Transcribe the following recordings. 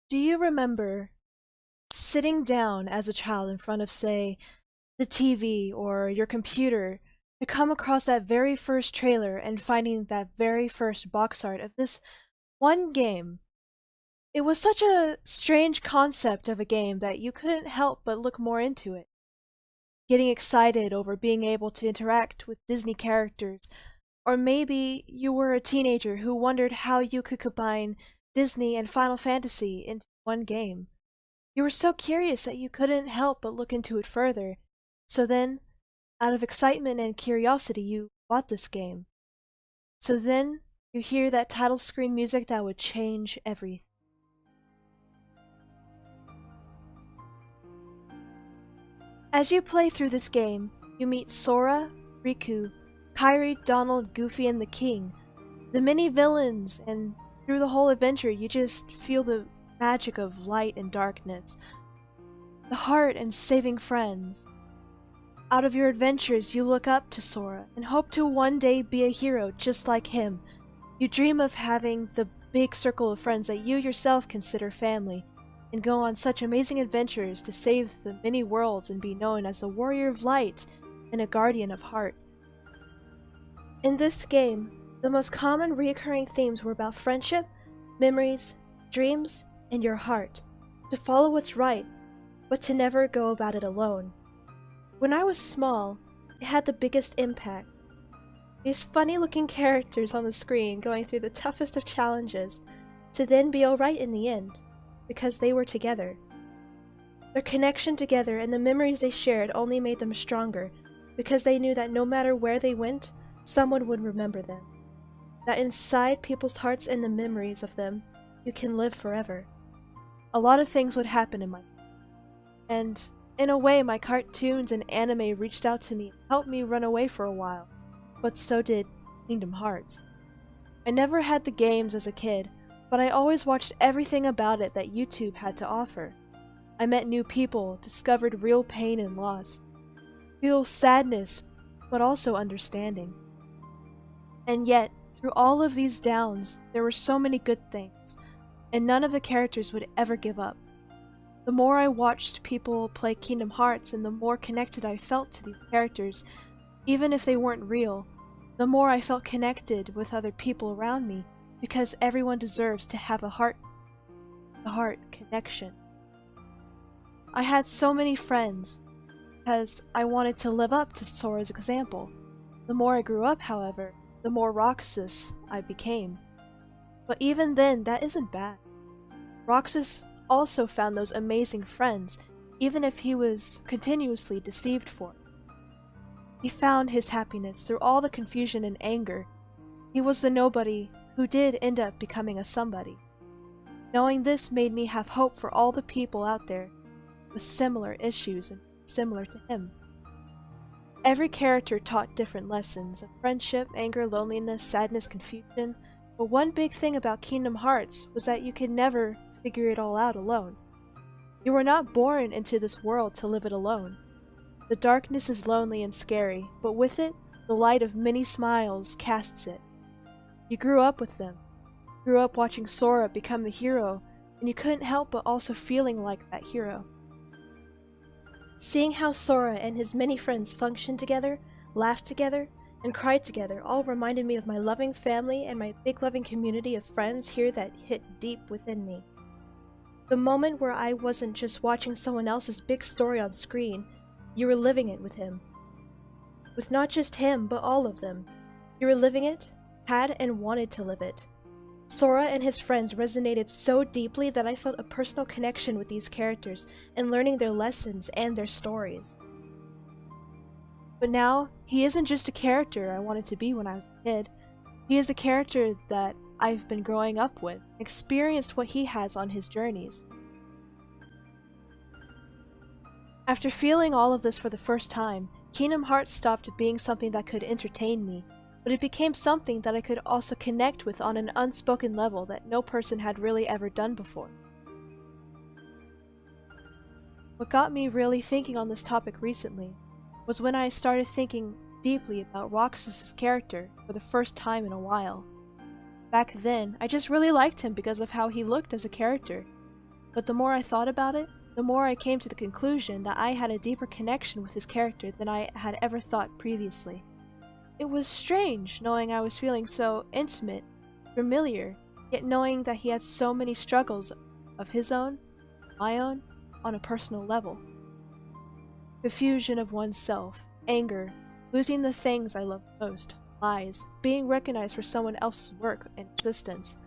Do you remember sitting down as a child in front of, say, the TV or your computer to come across that very first trailer and finding that very first box art of this one game? It was such a strange concept of a game that you couldn't help but look more into it. Getting excited over being able to interact with Disney characters, or maybe you were a teenager who wondered how you could combine Disney and Final Fantasy into one game. You were so curious that you couldn't help but look into it further. So then, out of excitement and curiosity, you bought this game. So then, you hear that title screen music that would change everything. As you play through this game, you meet Sora, Riku, Kairi, Donald, Goofy, and the King, the many villains, and through the whole adventure you just feel the magic of light and darkness, the heart and saving friends. Out of your adventures, you look up to Sora and hope to one day be a hero just like him. You dream of having the big circle of friends that you yourself consider family, and go on such amazing adventures to save the many worlds and be known as a warrior of light and a guardian of heart. In this game, the most common recurring themes were about friendship, memories, dreams, and your heart, to follow what's right, but to never go about it alone. When I was small, it had the biggest impact. These funny-looking characters on the screen going through the toughest of challenges, to then be alright in the end, because they were together. Their connection together and the memories they shared only made them stronger, because they knew that no matter where they went, someone would remember them. That inside people's hearts and the memories of them, you can live forever. A lot of things would happen in my life. And in a way, my cartoons and anime reached out to me and helped me run away for a while, but so did Kingdom Hearts. I never had the games as a kid, but I always watched everything about it that YouTube had to offer. I met new people, discovered real pain and loss, feel sadness, but also understanding. And yet, through all of these downs, there were so many good things, and none of the characters would ever give up. The more I watched people play Kingdom Hearts and the more connected I felt to these characters, even if they weren't real, the more I felt connected with other people around me, because everyone deserves to have a heart-to-heart connection. I had so many friends, because I wanted to live up to Sora's example. The more I grew up, however, the more Roxas I became. But even then, that isn't bad. Roxas also found those amazing friends, even if he was continuously deceived for it. He found his happiness through all the confusion and anger. He was the nobody who did end up becoming a somebody. Knowing this made me have hope for all the people out there with similar issues and similar to him. Every character taught different lessons of friendship, anger, loneliness, sadness, confusion, but one big thing about Kingdom Hearts was that you could never figure it all out alone. You were not born into this world to live it alone. The darkness is lonely and scary, but with it, the light of many smiles casts it. You grew up with them. Grew up watching Sora become the hero, and you couldn't help but also feeling like that hero. Seeing how Sora and his many friends functioned together, laughed together, and cried together all reminded me of my loving family and my big loving community of friends here that hit deep within me. The moment where I wasn't just watching someone else's big story on screen, you were living it with him. With not just him, but all of them. You were living it, had and wanted to live it. Sora and his friends resonated so deeply that I felt a personal connection with these characters and learning their lessons and their stories. But now, he isn't just a character I wanted to be when I was a kid. He is a character that I've been growing up with, experienced what he has on his journeys. After feeling all of this for the first time, Kingdom Hearts stopped being something that could entertain me, but it became something that I could also connect with on an unspoken level that no person had really ever done before. What got me really thinking on this topic recently was when I started thinking deeply about Roxas' character for the first time in a while. Back then, I just really liked him because of how he looked as a character. But the more I thought about it, the more I came to the conclusion that I had a deeper connection with his character than I had ever thought previously. It was strange knowing I was feeling so intimate, familiar, yet knowing that he had so many struggles of his own, my own, on a personal level. Confusion of oneself, anger, losing the things I love most, lies, being recognized for someone else's work and existence.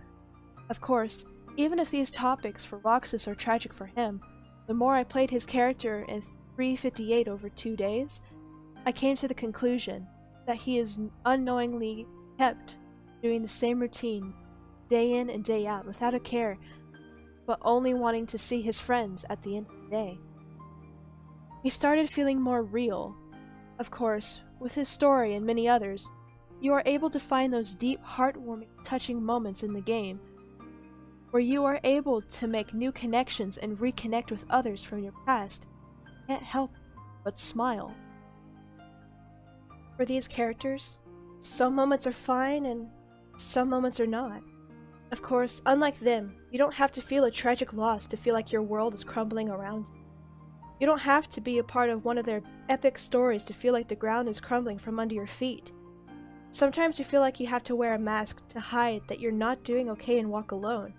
Of course, even if these topics for Roxas are tragic for him, the more I played his character in 358 over 2 days, I came to the conclusion that he is unknowingly kept doing the same routine day in and day out without a care, but only wanting to see his friends at the end of the day. He started feeling more real. Of course, with his story and many others, you are able to find those deep, heartwarming, touching moments in the game, where you are able to make new connections and reconnect with others from your past. Can't help but smile. For these characters, some moments are fine and some moments are not. Of course, unlike them, you don't have to feel a tragic loss to feel like your world is crumbling around you. You don't have to be a part of one of their epic stories to feel like the ground is crumbling from under your feet. Sometimes you feel like you have to wear a mask to hide that you're not doing okay and walk alone.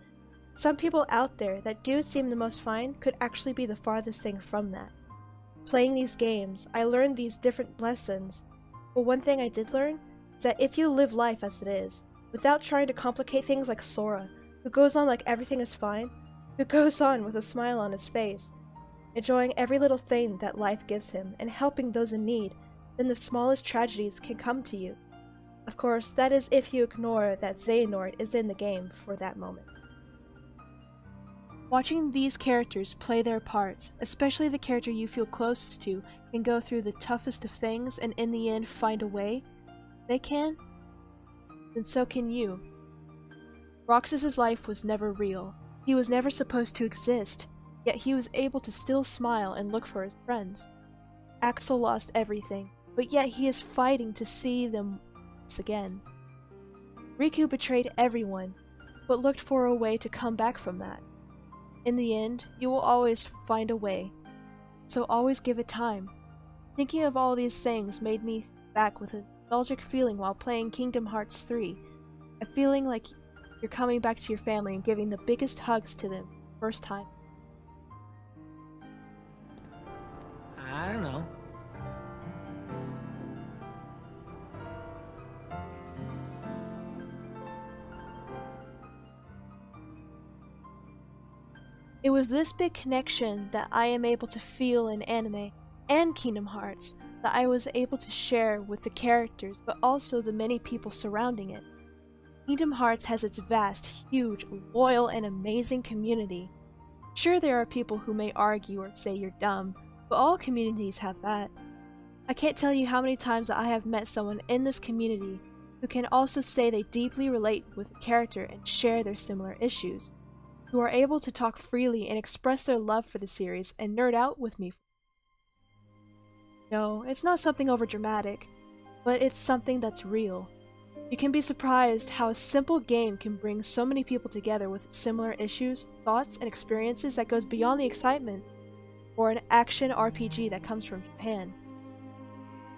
Some people out there that do seem the most fine could actually be the farthest thing from that. Playing these games, I learned these different lessons, but one thing I did learn is that if you live life as it is, without trying to complicate things like Sora, who goes on like everything is fine, who goes on with a smile on his face, enjoying every little thing that life gives him and helping those in need, then the smallest tragedies can come to you. Of course, that is if you ignore that Xehanort is in the game for that moment. Watching these characters play their parts, especially the character you feel closest to, can go through the toughest of things and in the end find a way, they can, then so can you. Roxas's life was never real. He was never supposed to exist, yet he was able to still smile and look for his friends. Axel lost everything, but yet he is fighting to see them once again. Riku betrayed everyone, but looked for a way to come back from that. In the end, you will always find a way, so always give it time. Thinking of all these things made me back with a nostalgic feeling while playing Kingdom Hearts 3, a feeling like you're coming back to your family and giving the biggest hugs to them first time. I don't know. It was this big connection that I am able to feel in anime and Kingdom Hearts that I was able to share with the characters, but also the many people surrounding it. Kingdom Hearts has its vast, huge, loyal, and amazing community. Sure, there are people who may argue or say you're dumb, but all communities have that. I can't tell you how many times I have met someone in this community who can also say they deeply relate with a character and share their similar issues, who are able to talk freely and express their love for the series and nerd out with me. No, it's not something overdramatic, but it's something that's real. You can be surprised how a simple game can bring so many people together with similar issues, thoughts, and experiences that goes beyond the excitement or an action RPG that comes from Japan.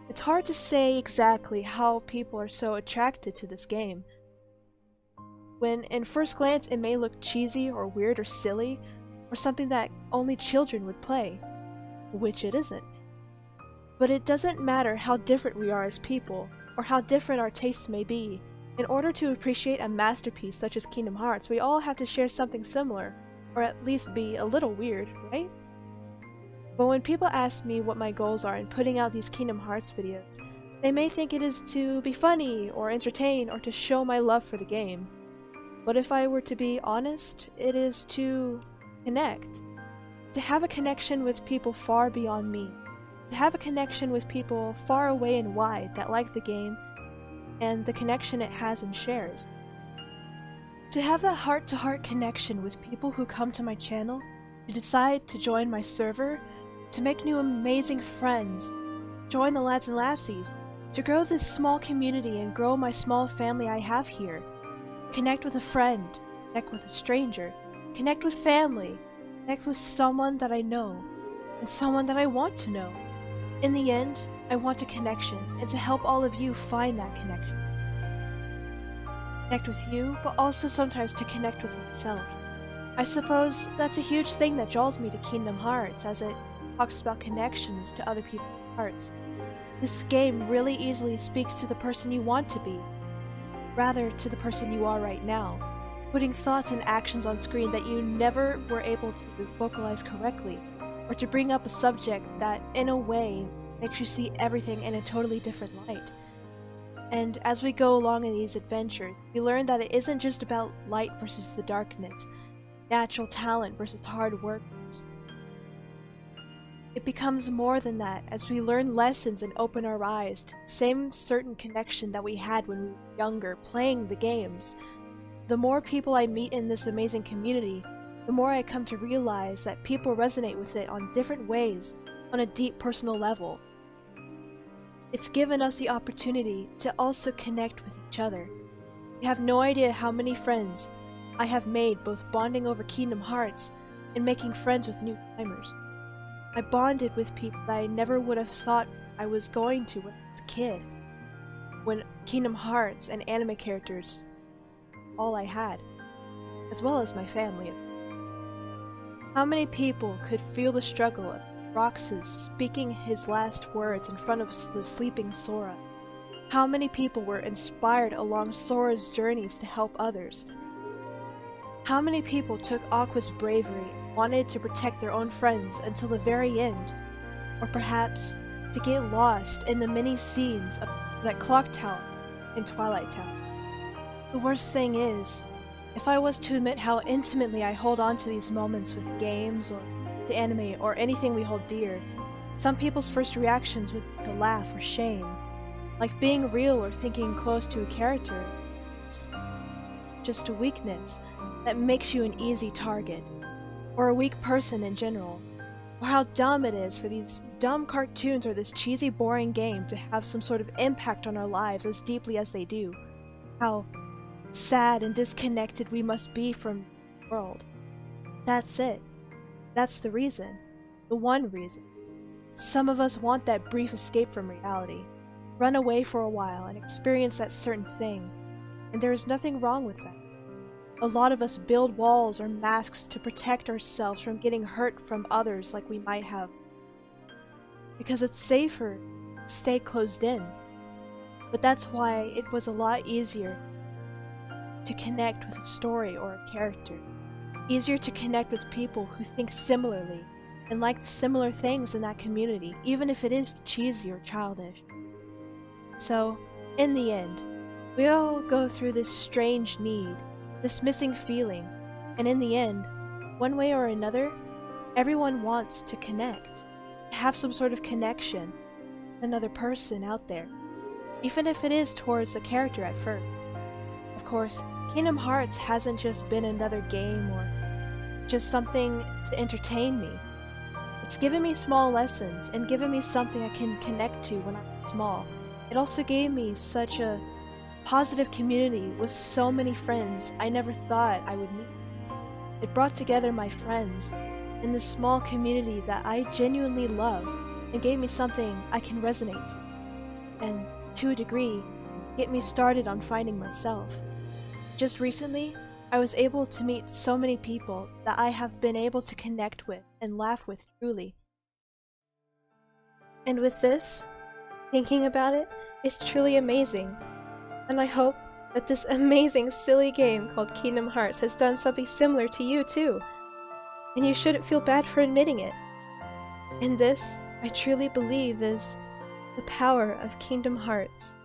It's hard to say exactly how people are so attracted to this game. When in first glance it may look cheesy or weird or silly, or something that only children would play, which it isn't. But it doesn't matter how different we are as people, or how different our tastes may be. In order to appreciate a masterpiece such as Kingdom Hearts, we all have to share something similar, or at least be a little weird, right? But when people ask me what my goals are in putting out these Kingdom Hearts videos, they may think it is to be funny, or entertain, or to show my love for the game. But if I were to be honest, it is to connect. To have a connection with people far beyond me. To have a connection with people far away and wide that like the game and the connection it has and shares. To have that heart-to-heart connection with people who come to my channel, to decide to join my server, to make new amazing friends, join the lads and lassies, to grow this small community and grow my small family I have here. Connect with a friend, connect with a stranger, connect with family, connect with someone that I know, and someone that I want to know. In the end, I want a connection, and to help all of you find that connection. Connect with you, but also sometimes to connect with myself. I suppose that's a huge thing that draws me to Kingdom Hearts, as it talks about connections to other people's hearts. This game really easily speaks to the person you want to be, rather to the person you are right now, putting thoughts and actions on screen that you never were able to vocalize correctly, or to bring up a subject that, in a way, makes you see everything in a totally different light. And as we go along in these adventures, we learn that it isn't just about light versus the darkness, natural talent versus hard work. It becomes more than that as we learn lessons and open our eyes to the same certain connection that we had when we were younger playing the games. The more people I meet in this amazing community, the more I come to realize that people resonate with it on different ways, on a deep personal level. It's given us the opportunity to also connect with each other. You have no idea how many friends I have made both bonding over Kingdom Hearts and making friends with new timers. I bonded with people that I never would have thought I was going to when I was a kid, when Kingdom Hearts and anime characters all I had, as well as my family. How many people could feel the struggle of Roxas speaking his last words in front of the sleeping Sora? How many people were inspired along Sora's journeys to help others? How many people took Aqua's bravery and wanted to protect their own friends until the very end? Or perhaps to get lost in the many scenes of that clock tower in Twilight Town? The worst thing is, if I was to admit how intimately I hold on to these moments with games or with anime or anything we hold dear, some people's first reactions would be to laugh or shame. Like being real or thinking close to a character. It's just a weakness that makes you an easy target, or a weak person in general, or how dumb it is for these dumb cartoons or this cheesy boring game to have some sort of impact on our lives as deeply as they do, how sad and disconnected we must be from the world. That's it. That's the reason. The one reason. Some of us want that brief escape from reality, run away for a while and experience that certain thing, and there is nothing wrong with that. A lot of us build walls or masks to protect ourselves from getting hurt from others like we might have, because it's safer to stay closed in. But that's why it was a lot easier to connect with a story or a character. Easier to connect with people who think similarly and like similar things in that community, even if it is cheesy or childish. So, in the end, we all go through this strange need, this missing feeling, and in the end, one way or another, everyone wants to connect, to have some sort of connection with another person out there, even if it is towards a character at first. Of course, Kingdom Hearts hasn't just been another game or just something to entertain me. It's given me small lessons and given me something I can connect to when I'm small. It also gave me such a positive community with so many friends I never thought I would meet. It brought together my friends in this small community that I genuinely love and gave me something I can resonate to, and to a degree, get me started on finding myself. Just recently, I was able to meet so many people that I have been able to connect with and laugh with truly. And with this, thinking about it, it's truly amazing. And I hope that this amazing silly game called Kingdom Hearts has done something similar to you too. And you shouldn't feel bad for admitting it. And this, I truly believe, is the power of Kingdom Hearts.